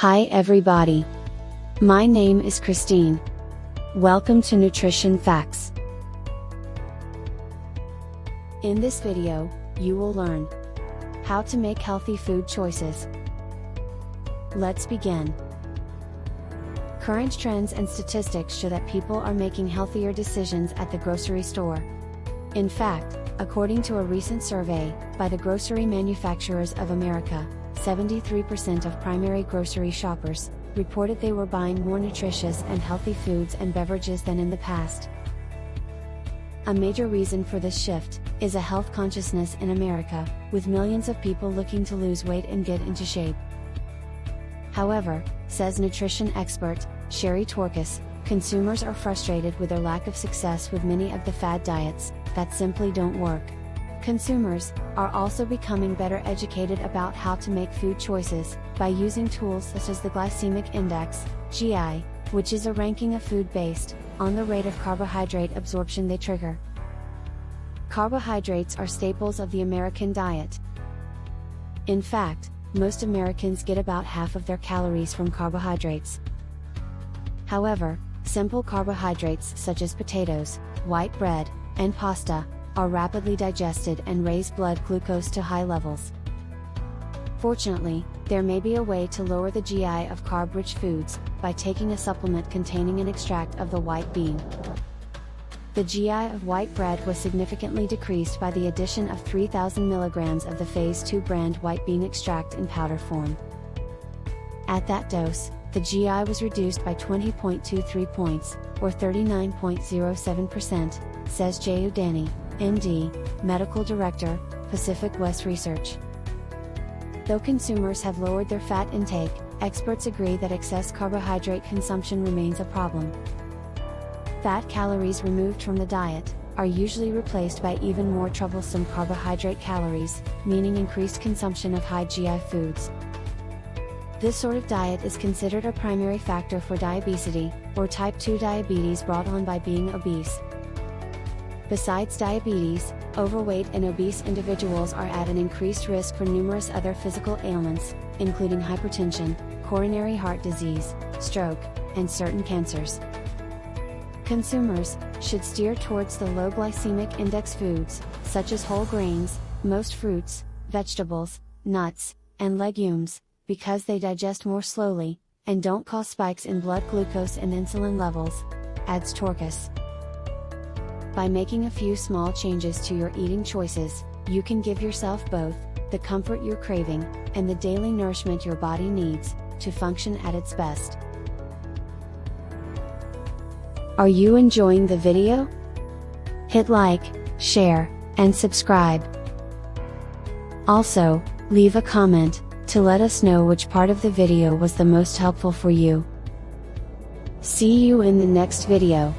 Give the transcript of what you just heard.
Hi everybody. My name is Christine. Welcome to Nutrition Facts. In this video, you will learn how to make healthy food choices. Let's begin. Current trends and statistics show that people are making healthier decisions at the grocery store. In fact, according to a recent survey by the Grocery Manufacturers of America, 73% of primary grocery shoppers reported they were buying more nutritious and healthy foods and beverages than in the past. A major reason for this shift is a health consciousness in America, with millions of people looking to lose weight and get into shape. However, says nutrition expert Sherry Torkos, consumers are frustrated with their lack of success with many of the fad diets that simply don't work. Consumers are also becoming better educated about how to make food choices by using tools such as the glycemic index, GI, which is a ranking of food based on the rate of carbohydrate absorption they trigger. Carbohydrates are staples of the American diet. In fact, most Americans get about half of their calories from carbohydrates. However, simple carbohydrates such as potatoes, white bread, and pasta are rapidly digested and raise blood glucose to high levels. Fortunately, there may be a way to lower the GI of carb-rich foods by taking a supplement containing an extract of the white bean. The GI of white bread was significantly decreased by the addition of 3,000 milligrams of the Phase 2 brand white bean extract in powder form. At that dose, the GI was reduced by 20.23 points, or 39.07%, says J. Udani, MD, Medical Director, Pacific West Research. Though consumers have lowered their fat intake, experts agree that excess carbohydrate consumption remains a problem. Fat calories removed from the diet are usually replaced by even more troublesome carbohydrate calories, meaning increased consumption of high GI foods. This sort of diet is considered a primary factor for diabesity, or type 2 diabetes brought on by being obese. Besides diabetes, overweight and obese individuals are at an increased risk for numerous other physical ailments, including hypertension, coronary heart disease, stroke, and certain cancers. Consumers should steer towards the low glycemic index foods, such as whole grains, most fruits, vegetables, nuts, and legumes, because they digest more slowly, and don't cause spikes in blood glucose and insulin levels, adds Torkos. By making a few small changes to your eating choices, you can give yourself both the comfort you're craving and the daily nourishment your body needs to function at its best. Are you enjoying the video? Hit like, share, and subscribe. Also, leave a comment to let us know which part of the video was the most helpful for you. See you in the next video.